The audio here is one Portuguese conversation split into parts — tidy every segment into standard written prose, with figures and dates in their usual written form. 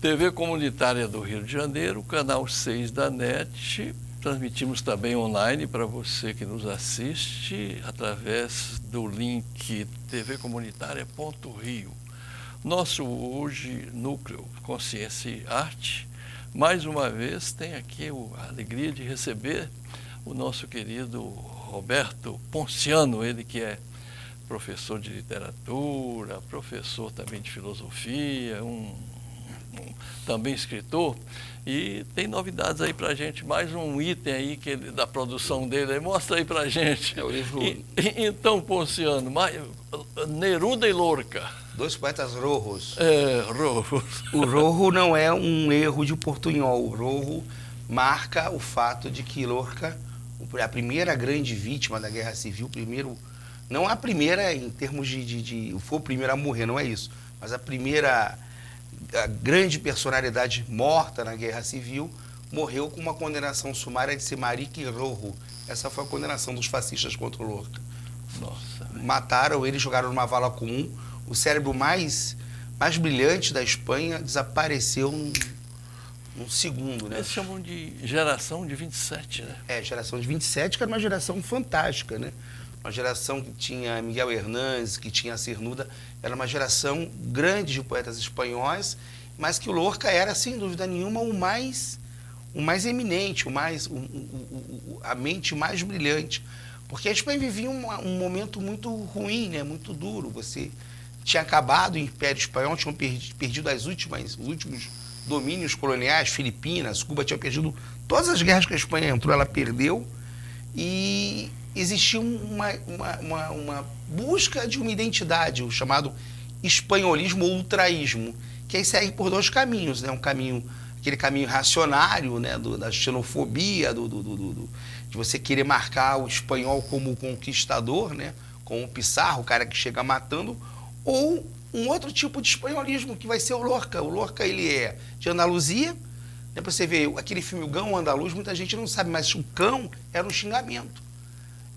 TV Comunitária do Rio de Janeiro, canal 6 da NET. Transmitimos também online para você que nos assiste através do link tvcomunitaria.rio. Nosso hoje núcleo Consciência e Arte, mais uma vez tem aqui a alegria de receber o nosso querido Roberto Ponciano, ele que é professor de literatura, professor também de filosofia, também escritor, e tem novidades aí pra gente, mais um item aí da produção dele, mostra aí pra gente. É o livro... Então, Ponciano, Neruda e Lorca. Dois poetas rojos. Rojos. O rojo não é um erro de portunhol, o rojo marca o fato de que Lorca, a primeira grande vítima da Guerra Civil, não a primeira em termos foi o primeiro a morrer, não é isso, mas a grande personalidade morta na Guerra Civil, morreu com uma condenação sumária de ser marica e rojo. Essa foi a condenação dos fascistas contra o Lorca. Nossa. Mataram ele, jogaram numa vala comum. O cérebro mais brilhante da Espanha desapareceu num segundo, né? Eles chamam de geração de 27, né? Geração de 27, que era uma geração fantástica, né? Uma geração que tinha Miguel Hernández, que tinha Cernuda, era uma geração grande de poetas espanhóis, mas que o Lorca era, sem dúvida nenhuma, o mais eminente, a mente mais brilhante. Porque a Espanha vivia um momento muito ruim, né? Muito duro. Você tinha acabado o Império Espanhol, tinham perdido os últimos domínios coloniais, Filipinas, Cuba, tinha perdido todas as guerras que a Espanha entrou, ela perdeu, e existia uma busca de uma identidade, o chamado espanholismo ou ultraísmo, que aí segue por dois caminhos, né? Aquele caminho racionário, né? Da xenofobia, de você querer marcar o espanhol como o conquistador, né? Como o Pizarro, o cara que chega matando, ou um outro tipo de espanholismo, que vai ser o Lorca. O Lorca, ele é de Andaluzia, né? Você vê aquele filme O Gão Andaluz, muita gente não sabe, mas o cão era um xingamento.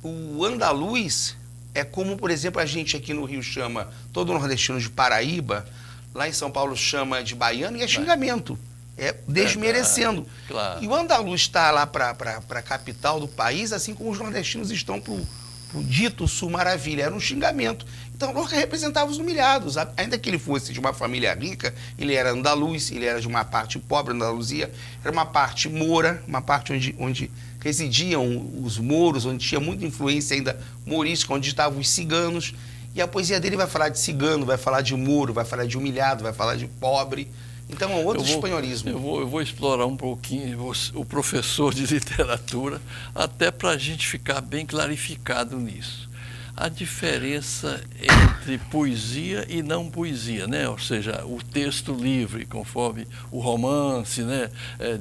O andaluz é como, por exemplo, a gente aqui no Rio chama todo nordestino de Paraíba, lá em São Paulo chama de baiano, e é xingamento, é desmerecendo. Claro. E o andaluz está lá para a capital do país, assim como os nordestinos estão para o dito sul maravilha, era um xingamento. Então, Lorca representava os humilhados, ainda que ele fosse de uma família rica, ele era andaluz, ele era de uma parte pobre, Andaluzia, era uma parte moura, uma parte onde residiam os mouros, onde tinha muita influência ainda mourística, onde estavam os ciganos, e a poesia dele vai falar de cigano, vai falar de mouro, vai falar de humilhado, vai falar de pobre. Então, é um outro espanholismo. Eu vou explorar um pouquinho o professor de literatura, até para a gente ficar bem clarificado nisso. A diferença entre poesia e não poesia, né? Ou seja, o texto livre, conforme o romance, né?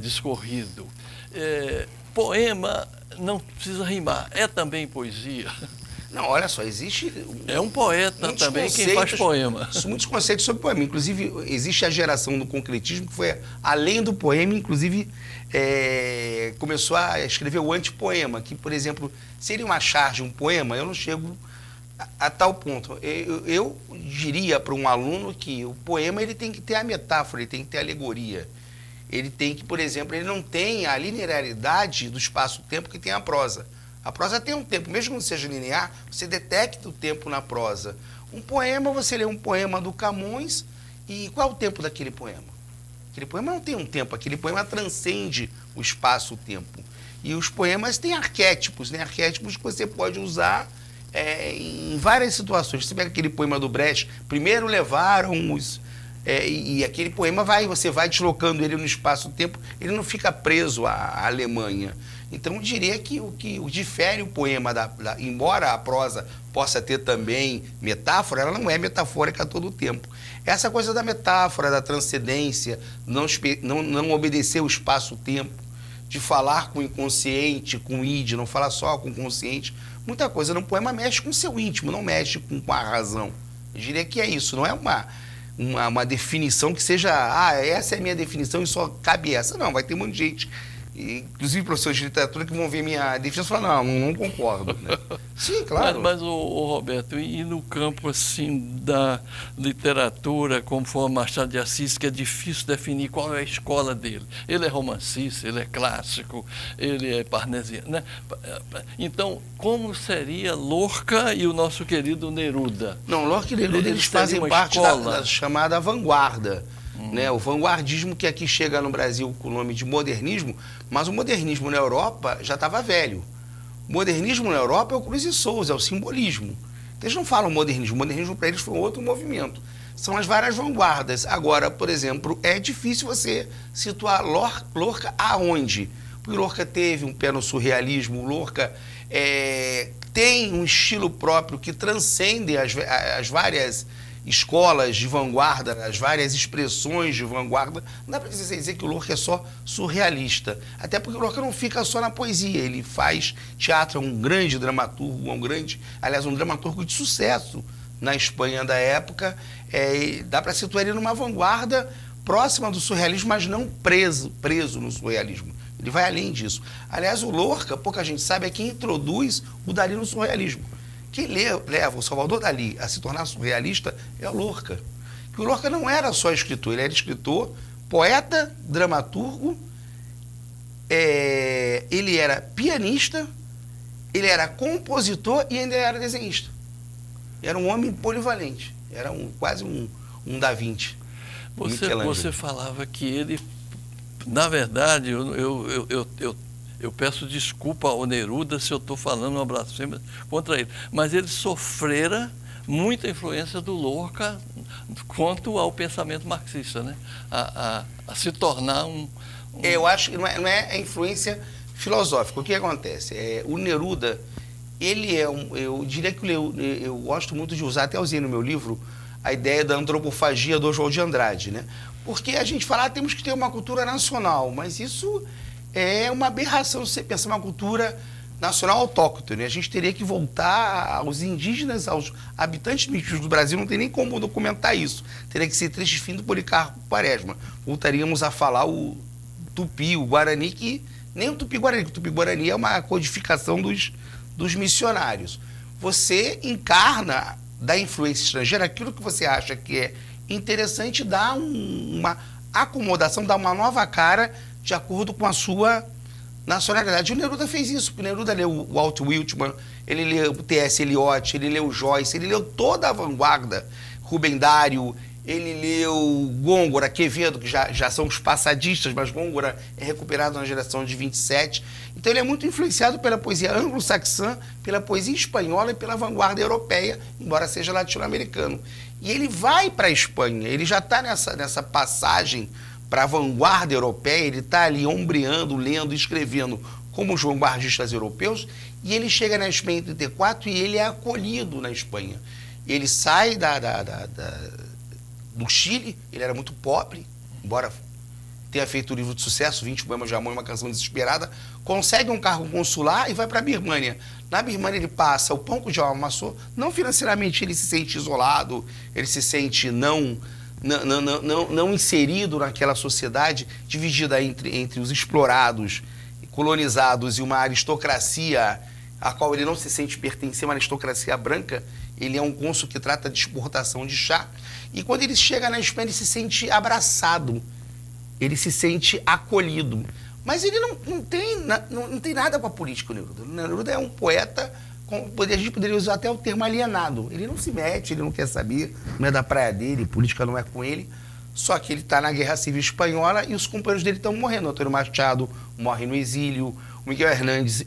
Discorrido. Poema não precisa rimar, é também poesia. Não, olha só, existe... É um poeta também quem faz poema. Muitos conceitos sobre poema. Inclusive, existe a geração do concretismo, que foi além do poema, inclusive, começou a escrever o antipoema, que, por exemplo, seria uma charge, um poema, eu não chego a tal ponto. Eu diria para um aluno que o poema ele tem que ter a metáfora, ele tem que ter a alegoria. Ele tem que, por exemplo, ele não tem a linearidade do espaço-tempo que tem a prosa. A prosa tem um tempo, mesmo que não seja linear, você detecta o tempo na prosa. Um poema, você lê um poema do Camões, e qual é o tempo daquele poema? Aquele poema não tem um tempo, aquele poema transcende o espaço-tempo. E os poemas têm arquétipos, né? Arquétipos que você pode usar em várias situações. Você pega aquele poema do Brecht, primeiro levaram os... e aquele poema você vai deslocando ele no espaço-tempo, ele não fica preso à Alemanha. Então, eu diria que o que difere o poema, embora a prosa possa ter também metáfora, ela não é metafórica a todo tempo. Essa coisa da metáfora, da transcendência, não obedecer o espaço-tempo, de falar com o inconsciente, com o id, não falar só com o consciente, muita coisa no poema mexe com o seu íntimo, não mexe com a razão. Eu diria que é isso, não é uma definição que seja, essa é a minha definição e só cabe essa. Não, vai ter muita gente inclusive professores de literatura que vão ver minha defesa e falar, não concordo. Né? Sim, claro. Mas o Roberto, e no campo assim da literatura, como foi Machado de Assis, que é difícil definir qual é a escola dele. Ele é romancista, ele é clássico, ele é parnasiano, né? Então, como seria Lorca e o nosso querido Neruda? Não, Lorca e Neruda, eles fazem parte da chamada vanguarda. Né? O vanguardismo que aqui chega no Brasil com o nome de modernismo, mas o modernismo na Europa já estava velho. O modernismo na Europa é o Cruz e Souza, é o simbolismo. Eles não falam modernismo, o modernismo para eles foi outro movimento. São as várias vanguardas. Agora, por exemplo, é difícil você situar Lorca aonde? Porque Lorca teve um pé no surrealismo, Lorca tem um estilo próprio que transcende as várias escolas de vanguarda, as várias expressões de vanguarda. Não dá para dizer que o Lorca é só surrealista. Até porque o Lorca não fica só na poesia, ele faz teatro, é um grande dramaturgo, um dramaturgo de sucesso na Espanha da época. Dá para situar ele numa vanguarda próxima do surrealismo, mas não preso no surrealismo. Ele vai além disso. Aliás, o Lorca, pouca gente sabe, é quem introduz o Dalí no surrealismo. Quem leva o Salvador Dalí a se tornar surrealista é o Lorca. Porque o Lorca não era só escritor, ele era escritor, poeta, dramaturgo, ele era pianista, ele era compositor e ainda era desenhista. Era um homem polivalente, era quase um Da Vinci. Você falava que ele, na verdade, eu peço desculpa ao Neruda se eu estou falando uma blasfêmia contra ele, mas ele sofrera muita influência do Lorca quanto ao pensamento marxista, né? A se tornar Eu acho que não é a influência filosófica. O que acontece? O Neruda, ele eu diria que eu gosto muito de usar, até usei no meu livro, a ideia da antropofagia do Oswald de Andrade, né? Porque a gente fala, temos que ter uma cultura nacional, mas isso é uma aberração você pensar uma cultura nacional autóctone. A gente teria que voltar aos indígenas, aos habitantes místicos do Brasil, não tem nem como documentar isso. Teria que ser trecho fim do Policarpo Quaresma. Voltaríamos a falar o Tupi, o Guarani, que nem o Tupi-Guarani, o Tupi-Guarani é uma codificação dos missionários. Você encarna da influência estrangeira aquilo que você acha que é interessante, dá uma acomodação, dá uma nova cara de acordo com a sua nacionalidade. O Neruda fez isso. O Neruda leu o Walt Whitman, ele leu o T.S. Eliot, ele leu Joyce, ele leu toda a vanguarda, Rubem Dário, ele leu Gôngora, Quevedo, que já são os passadistas, mas Gôngora é recuperado na geração de 27. Então ele é muito influenciado pela poesia anglo-saxã, pela poesia espanhola e pela vanguarda europeia, embora seja latino-americano. E ele vai para a Espanha, ele já está nessa passagem para a vanguarda europeia, ele está ali ombreando, lendo, escrevendo como os vanguardistas europeus, e ele chega na Espanha em 34 e ele é acolhido na Espanha. Ele sai do Chile, ele era muito pobre, embora tenha feito o livro de sucesso, 20 poemas de amor e uma canção desesperada, consegue um cargo consular e vai para a Birmânia. Na Birmânia ele passa o pão que o diabo amassou, não financeiramente ele se sente isolado, ele se sente não inserido naquela sociedade dividida entre os explorados, colonizados e uma aristocracia a qual ele não se sente pertencer, uma aristocracia branca. Ele é um cônsul que trata de exportação de chá. E quando ele chega na Espanha, ele se sente abraçado, ele se sente acolhido. Mas ele não tem nada com a política, o Neruda. O Neruda é um poeta, a gente poderia usar até o termo alienado. Ele não se mete, ele não quer saber, não é da praia dele, política não é com ele. Só que ele está na Guerra Civil Espanhola e os companheiros dele estão morrendo. O Antônio Machado morre no exílio, o Miguel Hernández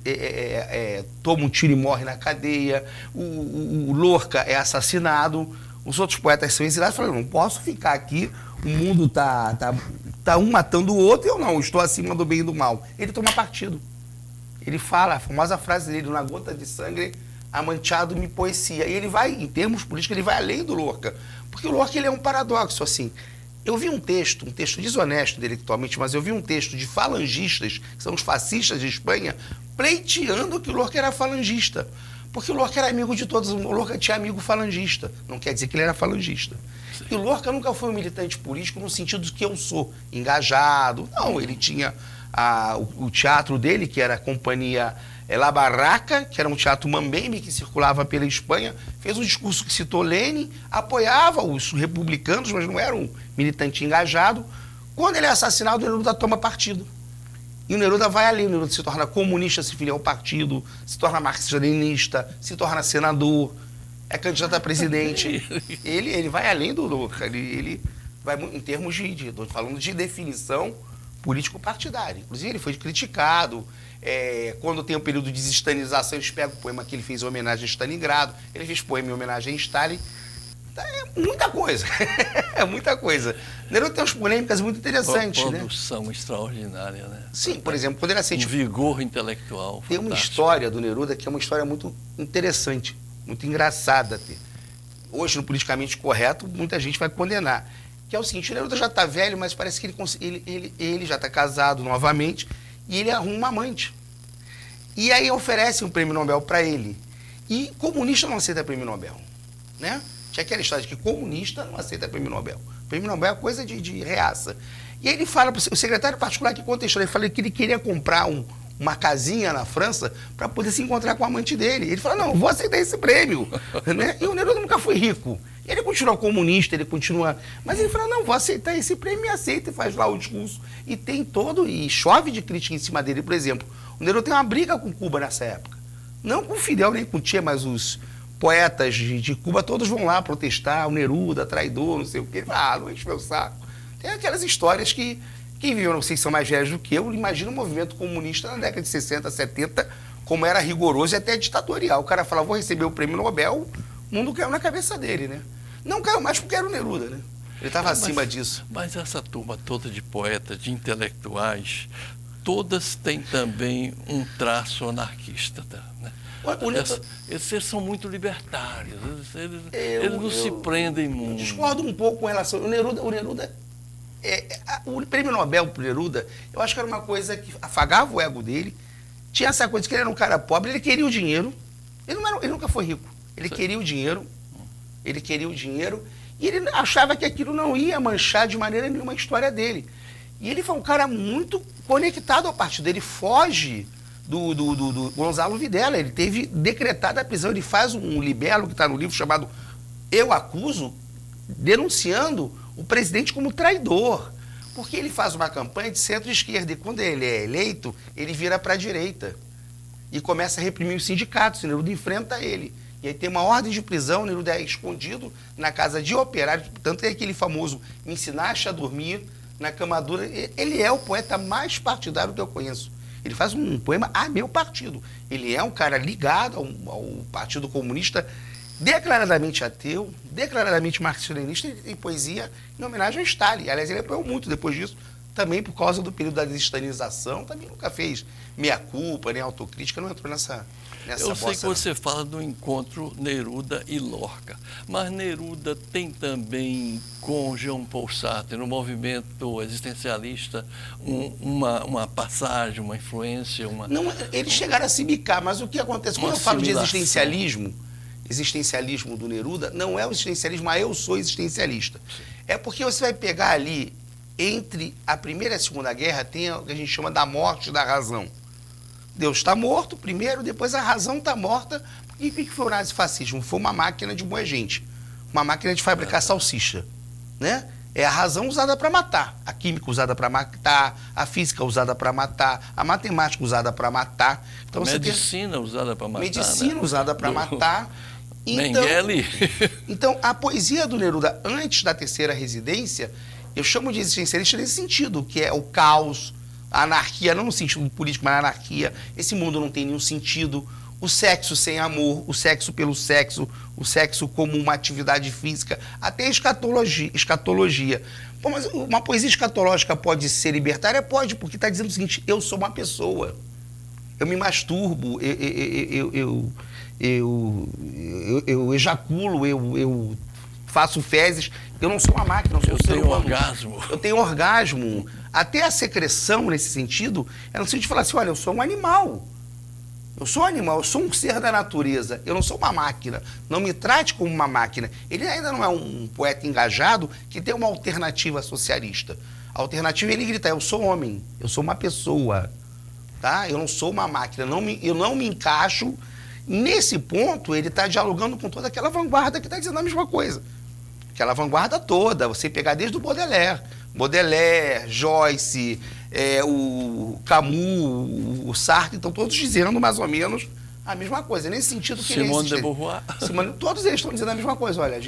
toma um tiro e morre na cadeia, o Lorca é assassinado, os outros poetas são exilados. Falam, não posso ficar aqui, o mundo tá um matando o outro e eu não, estou acima do bem e do mal. Ele toma partido. Ele fala a famosa frase dele, na gota de sangue, amanchado me poesia. E ele vai, em termos políticos, ele vai além do Lorca. Porque o Lorca ele é um paradoxo, assim. Eu vi um texto desonesto intelectualmente, mas eu vi um texto de falangistas, que são os fascistas de Espanha, pleiteando que o Lorca era falangista. Porque o Lorca era amigo de todos, o Lorca tinha amigo falangista. Não quer dizer que ele era falangista. Sim. E o Lorca nunca foi um militante político no sentido que eu sou engajado. Não, ele tinha o teatro dele, que era a companhia La Barraca, que era um teatro mambembe que circulava pela Espanha, fez um discurso que citou Lenin, apoiava os republicanos, mas não era um militante engajado. Quando ele é assassinado, o Neruda toma partido. E o Neruda vai além, o Neruda se torna comunista, se filia ao partido, se torna marxista-leninista, se torna senador, é candidato a presidente. Ele vai além ele vai em termos falando de definição político-partidária. Inclusive, ele foi criticado. Quando tem o período de desestanização, eles pegam o poema que ele fez em homenagem a Stalingrado, ele fez poema em homenagem a Stalin. É muita coisa. É muita coisa. Neruda tem umas polêmicas muito interessantes, né? Produção extraordinária, né? Sim, por exemplo, quando ele assiste... Um vigor intelectual Tem uma história do Neruda que é uma história muito interessante, muito engraçada até. Hoje, no politicamente correto, muita gente vai condenar. Que é o seguinte, o Neruda já está velho, mas parece que ele já está casado novamente e ele arruma uma amante. E aí oferece um prêmio Nobel para ele. E comunista não aceita prêmio Nobel, né? Tinha aquela história de que comunista não aceita prêmio Nobel. Prêmio Nobel é coisa de reaça. E aí ele fala, o secretário particular que conta a história, ele fala que ele queria comprar uma casinha na França para poder se encontrar com a amante dele. Ele fala, não, vou aceitar esse prêmio. Né? E o Neruda nunca foi rico. Ele continua comunista, ele continua... Mas ele fala, não, vou aceitar esse prêmio e aceita e faz lá o discurso. E tem e chove de crítica em cima dele. Por exemplo, o Neruda tem uma briga com Cuba nessa época. Não com Fidel nem com Che, mas os poetas de Cuba todos vão lá protestar, o Neruda, traidor, não sei o quê. Ele fala, não enche meu saco. Tem aquelas histórias que quem viveu, não sei se são mais velhos do que eu, imagina o movimento comunista na década de 60, 70, como era rigoroso e até ditatorial. O cara fala, vou receber o prêmio Nobel, o mundo caiu na cabeça dele, né? Não caiu mais porque era o Neruda, né? Ele estava acima disso. Mas essa turma toda de poetas, de intelectuais, todas têm também um traço anarquista, né? Esses são muito libertários, eles não se prendem muito. Eu discordo um pouco com relação... O Neruda o prêmio Nobel para o Neruda, eu acho que era uma coisa que afagava o ego dele. Tinha essa coisa de que ele era um cara pobre, ele queria o dinheiro. Ele nunca foi rico. Ele queria o dinheiro. Ele queria o dinheiro e ele achava que aquilo não ia manchar de maneira nenhuma a história dele. E ele foi um cara muito conectado ao partido. Ele foge do Gonzalo Videla. Ele teve decretada a prisão. Ele faz um libelo que está no livro chamado Eu Acuso, denunciando o presidente como traidor. Porque ele faz uma campanha de centro-esquerda e quando ele é eleito, ele vira para a direita. E começa a reprimir os sindicatos. O Neruda enfrenta ele. E aí tem uma ordem de prisão, o Neruda é escondido na casa de operários, portanto é aquele famoso me ensinaste a dormir na cama dura. Ele é o poeta mais partidário que eu conheço. Ele faz um poema a meu partido. Ele é um cara ligado ao Partido Comunista, declaradamente ateu, declaradamente marxista-leninista e poesia em homenagem a Stalin. Aliás, ele apoiou muito depois disso, também por causa do período da desestanização, também nunca fez meia-culpa, nem autocrítica, não entrou nessa Eu sei que você fala do encontro Neruda e Lorca, mas Neruda tem também com Jean Paul Sartre, no movimento existencialista, uma passagem, uma influência, uma... Não, eles chegaram a se bicar, mas o que acontece? Quando eu falo de existencialismo do Neruda, não é o existencialismo, eu sou existencialista. É porque você vai pegar ali, entre a Primeira e a Segunda Guerra, tem o que a gente chama da morte da razão. Deus está morto primeiro, depois a razão está morta. E o que foi o nazifascismo? Foi uma máquina de moer gente. Uma máquina de fabricar salsicha. Né? É a razão usada para matar. A química usada para matar, a física usada para matar, a matemática usada para matar. Então, medicina usada para matar. Medicina, né? Usada para matar. Mengele. Então, a poesia do Neruda, antes da Terceira Residência, eu chamo de existencialista nesse sentido, que é o caos, a anarquia, não no sentido político, mas a anarquia. Esse mundo não tem nenhum sentido. O sexo sem amor, o sexo pelo sexo, o sexo como uma atividade física, até a escatologia. Pô, mas uma poesia escatológica pode ser libertária? Pode, porque está dizendo o seguinte, eu sou uma pessoa, eu me masturbo, eu ejaculo, eu faço fezes, eu não sou uma máquina, eu sou um ser humano. Orgasmo. Eu tenho orgasmo. Até a secreção, nesse sentido, é no sentido de falar assim, olha, eu sou um animal. Eu sou um animal, eu sou um ser da natureza, eu não sou uma máquina. Não me trate como uma máquina. Ele ainda não é um poeta engajado que tem uma alternativa socialista. A alternativa é ele gritar, eu sou homem, eu sou uma pessoa, tá? Eu não sou uma máquina, eu não me encaixo. Nesse ponto, ele está dialogando com toda aquela vanguarda que está dizendo a mesma coisa. Aquela vanguarda toda, você pegar desde o Baudelaire, Joyce, o Camus, o Sartre, estão todos dizendo mais ou menos a mesma coisa. Nesse sentido que Simone de Beauvoir. Todos eles estão dizendo a mesma coisa. Olha,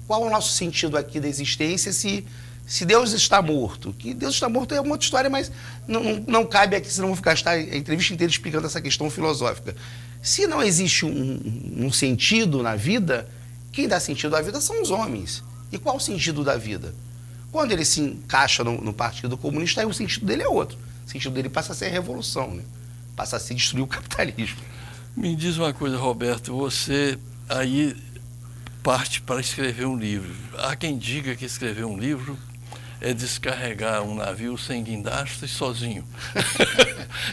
qual é o nosso sentido aqui da existência se Deus está morto? Que Deus está morto é uma outra história, mas não cabe aqui, senão vou ficar a entrevista inteira explicando essa questão filosófica. Se não existe um sentido na vida, quem dá sentido à vida são os homens. E qual o sentido da vida? Quando ele se encaixa no Partido Comunista, aí o sentido dele é outro. O sentido dele passa a ser a revolução, né? Passa a se destruir o capitalismo. Me diz uma coisa, Roberto, você aí parte para escrever um livro. Há quem diga que escrever um livro é descarregar um navio sem guindaste sozinho.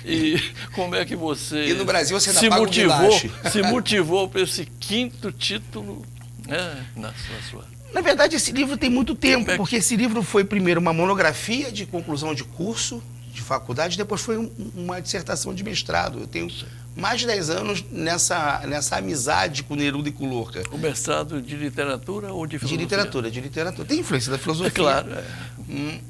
E como é que você e no Brasil você se motivou para esse 5º título, né, na sua... Na verdade, esse livro tem muito tempo, porque esse livro foi primeiro uma monografia de conclusão de curso de faculdade, depois foi uma dissertação de mestrado. Eu tenho mais de 10 anos nessa amizade com Neruda e com Lorca. O mestrado de literatura ou de filosofia? De literatura. Tem influência da filosofia. É claro.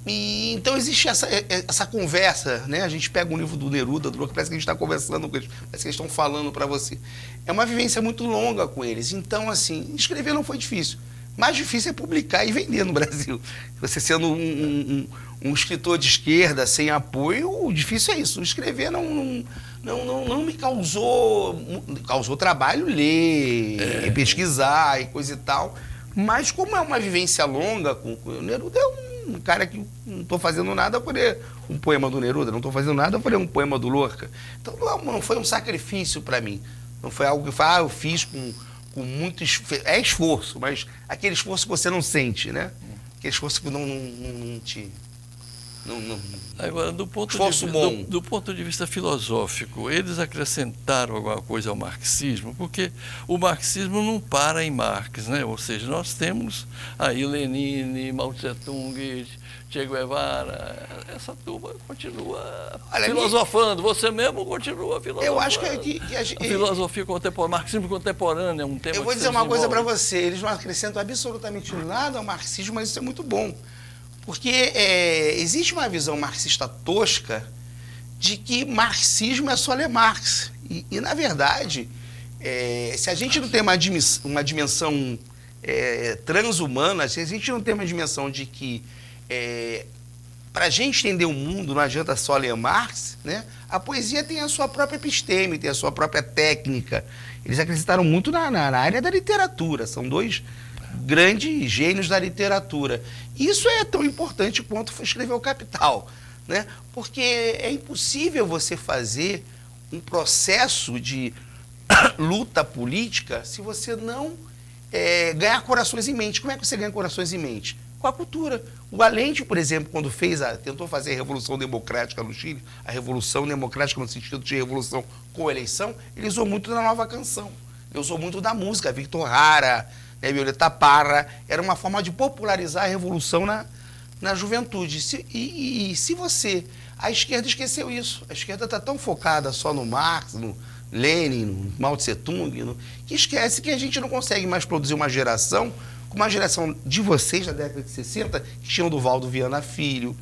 E então existe essa conversa, né? A gente pega um livro do Neruda, do Lorca, parece que a gente está conversando com eles, parece que eles estão falando para você. É uma vivência muito longa com eles. Então, assim, escrever não foi difícil. Mais difícil é publicar e vender no Brasil. Você sendo um escritor de esquerda, sem apoio, o difícil é isso. Escrever não me causou trabalho ler, pesquisar e coisa e tal. Mas como é uma vivência longa, o Neruda é um cara que não estou fazendo nada por ler um poema do Neruda, não estou fazendo nada por ler um poema do Lorca. Então não foi um sacrifício para mim. Não foi algo que eu fiz com muito esforço, mas aquele esforço que você não sente, né? Aquele esforço que não te... Agora, do ponto de vista filosófico, eles acrescentaram alguma coisa ao marxismo, porque o marxismo não para em Marx, né? Ou seja, nós temos aí Lenin, Mao Tse-tung, Che Guevara, essa turma continua filosofando, você mesmo continua filosofando. Eu acho que a filosofia contemporânea, marxismo contemporâneo é um tema. Eu vou dizer uma coisa para você, eles não acrescentam absolutamente nada ao marxismo, mas isso é muito bom. Porque existe uma visão marxista tosca de que marxismo é só ler Marx. E na verdade, se a gente não tem uma dimensão transhumana, se a gente não tem uma dimensão de que para a gente entender o mundo não adianta só ler Marx, né? A poesia tem a sua própria episteme, tem a sua própria técnica. Eles acrescentaram muito na área da literatura, são dois grandes gênios da literatura. Isso é tão importante quanto escrever o Capital, né? Porque é impossível você fazer um processo de luta política se você não ganhar corações em mente. Como é que você ganha corações em mente? Com a cultura. O Allende, por exemplo, quando tentou fazer a Revolução Democrática no Chile, a Revolução Democrática no sentido de revolução com eleição, ele usou muito da nova canção. Ele usou muito da música, Victor Hara, Violeta Parra, era uma forma de popularizar a revolução na juventude. A esquerda esqueceu isso. A esquerda está tão focada só no Marx, no Lenin, no Mao Tse Tung, que esquece que a gente não consegue mais produzir uma geração, como a geração de vocês, da década de 60, que tinha o Duvaldo Viana Filho,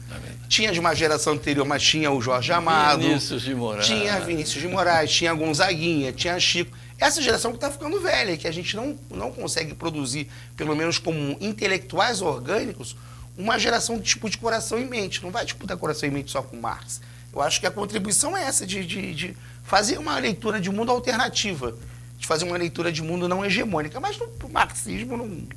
tinha de uma geração anterior, mas tinha o Jorge Amado, tinha Vinícius de Moraes, tinha Gonzaguinha, tinha Chico. Essa geração que está ficando velha, que a gente não consegue produzir, pelo menos como intelectuais orgânicos, uma geração de tipo de coração em mente. Não vai disputar coração em mente só com Marx. Eu acho que a contribuição é essa, de fazer uma leitura de mundo alternativa, de fazer uma leitura de mundo não hegemônica. Mas o marxismo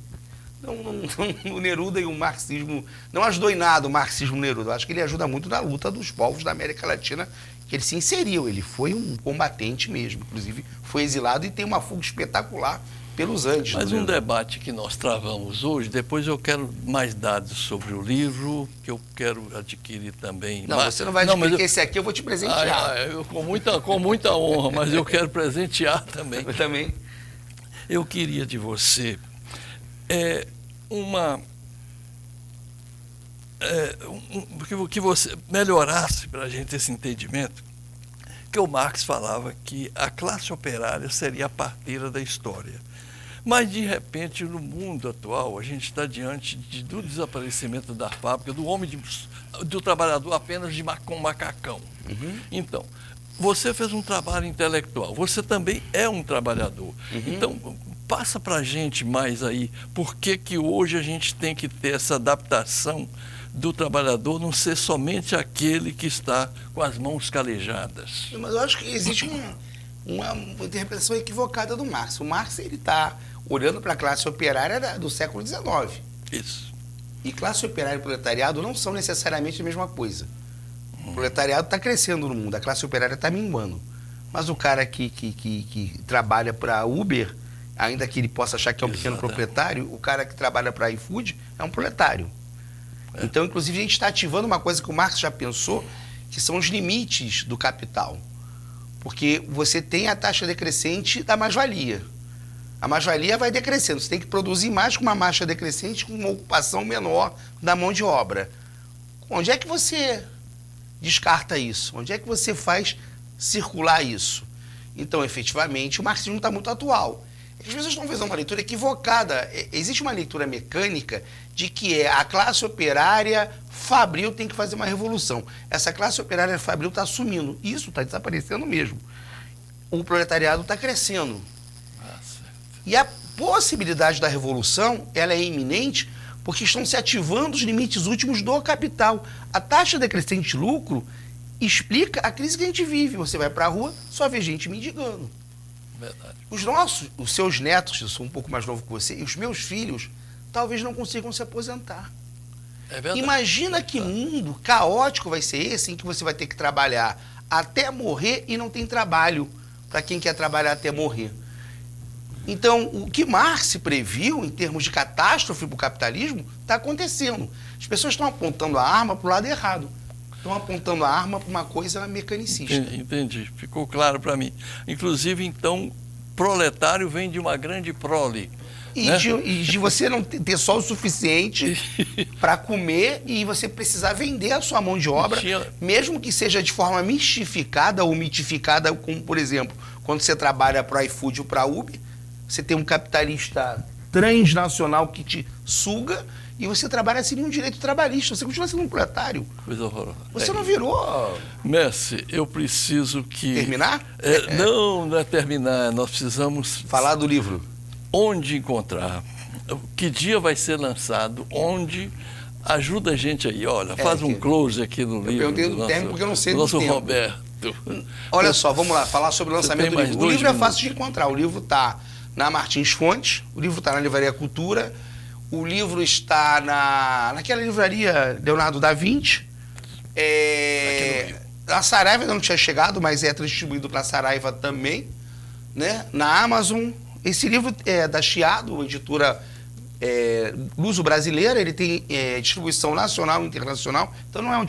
o Neruda e o marxismo não ajudou em nada o marxismo Neruda. Eu acho que ele ajuda muito na luta dos povos da América Latina, que ele se inseriu, ele foi um combatente mesmo, inclusive foi exilado e tem uma fuga espetacular pelos Andes. Mas um debate que nós travamos hoje, depois eu quero mais dados sobre o livro, que eu quero adquirir também. Não, você não vai adquirir, porque esse aqui eu vou te presentear. Com muita honra, mas eu quero presentear também. Eu também. Eu queria de você que você melhorasse para a gente esse entendimento, que o Marx falava que a classe operária seria a parteira da história. Mas, de repente, no mundo atual, a gente está diante do desaparecimento da fábrica, do trabalhador apenas com macacão. Uhum. Então, você fez um trabalho intelectual, você também é um trabalhador. Uhum. Então, passa para a gente mais aí, por que hoje a gente tem que ter essa adaptação do trabalhador não ser somente aquele que está com as mãos calejadas. Mas eu acho que existe uma interpretação equivocada do Marx. O Marx está olhando para a classe operária do século XIX. Isso. E classe operária e proletariado não são necessariamente a mesma coisa. O proletariado está crescendo no mundo, a classe operária está minguando. Mas o cara que trabalha para Uber, ainda que ele possa achar que é um pequeno proprietário, o cara que trabalha para iFood é um proletário. Então, inclusive, a gente está ativando uma coisa que o Marx já pensou, que são os limites do capital. Porque você tem a taxa decrescente da mais-valia. A mais-valia vai decrescendo. Você tem que produzir mais com uma marcha decrescente, com uma ocupação menor da mão de obra. Onde é que você descarta isso? Onde é que você faz circular isso? Então, efetivamente, o marxismo está muito atual. As pessoas estão fazendo uma leitura equivocada. Existe uma leitura mecânica de que a classe operária fabril tem que fazer uma revolução. Essa classe operária fabril está sumindo. Isso está desaparecendo mesmo. O proletariado está crescendo. E a possibilidade da revolução, ela é iminente porque estão se ativando os limites últimos do capital. A taxa decrescente de lucro explica a crise que a gente vive. Você vai para a rua, só vê gente mendigando. Verdade. Os seus netos, eu sou um pouco mais novo que você, e os meus filhos, talvez não consigam se aposentar. É verdade. Imagina que mundo caótico vai ser esse, em que você vai ter que trabalhar até morrer e não tem trabalho para quem quer trabalhar até morrer. Então, o que Marx previu em termos de catástrofe para o capitalismo está acontecendo. As pessoas estão apontando a arma para o lado errado. Estão apontando a arma para uma coisa mecanicista. Entendi, ficou claro para mim. Inclusive, então, proletário vem de uma grande prole. E, né? de você não ter só o suficiente para comer e você precisar vender a sua mão de obra, mesmo que seja de forma mistificada ou mitificada, como, por exemplo, quando você trabalha para iFood ou para Uber, você tem um capitalista transnacional que te suga e você trabalha sem nenhum direito trabalhista. Você continua sendo um proletário. Coisa horrorosa. Você não virou... Messi, eu preciso que... Terminar? Não é terminar. Nós precisamos... Falar do livro. Onde encontrar? Que dia vai ser lançado? Onde? Ajuda a gente aí. Olha, faz um close aqui no livro. Eu perguntei do tempo porque eu não sei do nosso tempo. Roberto. Olha só, vamos lá, falar sobre o lançamento do livro. O livro é fácil de encontrar. O livro está na Martins Fontes, o livro está na Livraria Cultura, o livro está naquela livraria Leonardo da Vinci. A Saraiva ainda não tinha chegado, mas é distribuído para a Saraiva também, né? Na Amazon. Esse livro é da Chiado, editora luso-brasileira, ele tem distribuição nacional e internacional, então não é um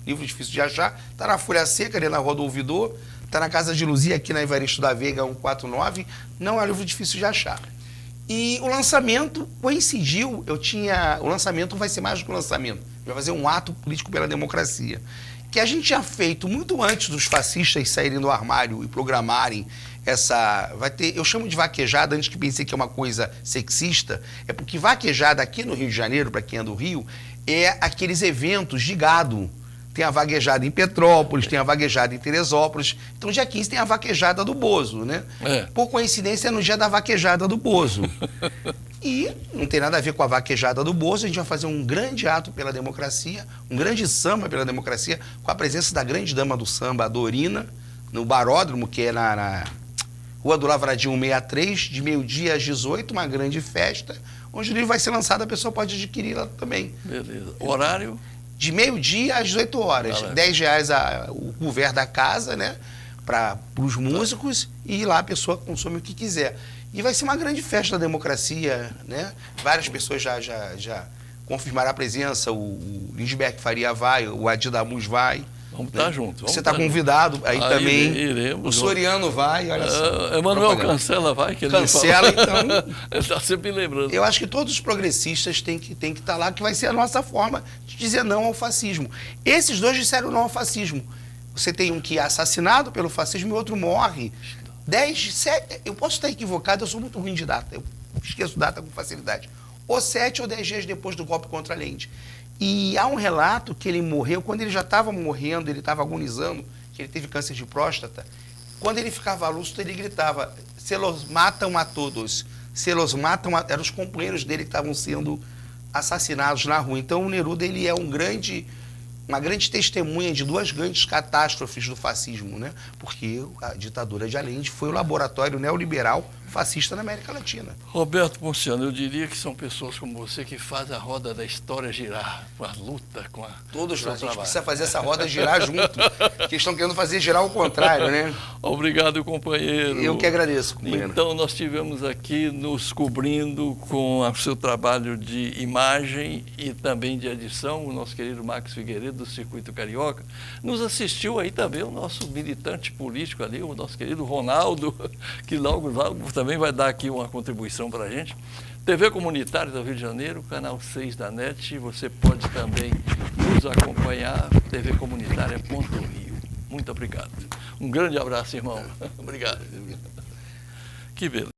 livro difícil de achar. Está na Folha Seca, ali na Rua do Ouvidor, está na Casa de Luzia, aqui na Evaristo da Veiga 149, não é um livro difícil de achar. E o lançamento coincidiu, o lançamento vai ser mais do que um lançamento, vai fazer um ato político pela democracia, que a gente tinha feito muito antes dos fascistas saírem do armário e programarem eu chamo de vaquejada, antes que pensei que é uma coisa sexista, é porque vaquejada aqui no Rio de Janeiro, para quem é do Rio, é aqueles eventos de gado. Tem a vaquejada em Petrópolis, tem a vaquejada em Teresópolis. Então, dia 15 tem a vaquejada do Bozo, né? Por coincidência, é no dia da vaquejada do Bozo. E não tem nada a ver com a vaquejada do Bozo, a gente vai fazer um grande ato pela democracia, um grande samba pela democracia, com a presença da grande dama do samba, a Dorina, no Baródromo, que é na Rua do Lavradio 163, de meio-dia às 18, uma grande festa, onde o livro vai ser lançado, a pessoa pode adquirir lá também. Beleza. Horário? De meio-dia às 18 horas. R$10 o couvert da casa, né? Para os músicos, e lá a pessoa consome o que quiser. E vai ser uma grande festa da democracia, né? Várias pessoas já confirmaram a presença, o Lindbergh Faria vai, o Adi Damus vai. Vamos estar juntos. Você está convidado aí também. Iremos. O Soriano vai, olha só. Emanuel Cancela vai, que ele Cancela, então. Ele está sempre lembrando. Eu acho que todos os progressistas têm que estar lá, que vai ser a nossa forma de dizer não ao fascismo. Esses dois disseram não ao fascismo. Você tem um que é assassinado pelo fascismo e outro morre. 7, eu posso estar equivocado, eu sou muito ruim de data. Eu esqueço data com facilidade. Ou 7 ou 10 dias depois do golpe contra Allende. E há um relato que ele morreu, quando ele já estava morrendo, ele estava agonizando, que ele teve câncer de próstata. Quando ele ficava lúcido, ele gritava: "Se los matam a todos, se los matam a..." Eram os companheiros dele que estavam sendo assassinados na rua. Então o Neruda, ele é uma grande testemunha de duas grandes catástrofes do fascismo, né? Porque a ditadura de Allende foi o laboratório neoliberal fascista na América Latina. Roberto Ponciano, eu diria que são pessoas como você que fazem a roda da história girar, com a luta, com a... Todos nós, a gente precisa fazer essa roda girar junto, que estão querendo fazer girar ao contrário, né? Obrigado, companheiro. Eu que agradeço, companheiro. Então, nós tivemos aqui nos cobrindo com o seu trabalho de imagem e também de edição, o nosso querido Max Figueiredo, do Circuito Carioca. Nos assistiu aí também o nosso militante político ali, o nosso querido Ronaldo, que logo também vai dar aqui uma contribuição para a gente. TV Comunitária do Rio de Janeiro, canal 6 da NET. Você pode também nos acompanhar, tvcomunitária.rio. Muito obrigado. Um grande abraço, irmão. Obrigado. Que beleza.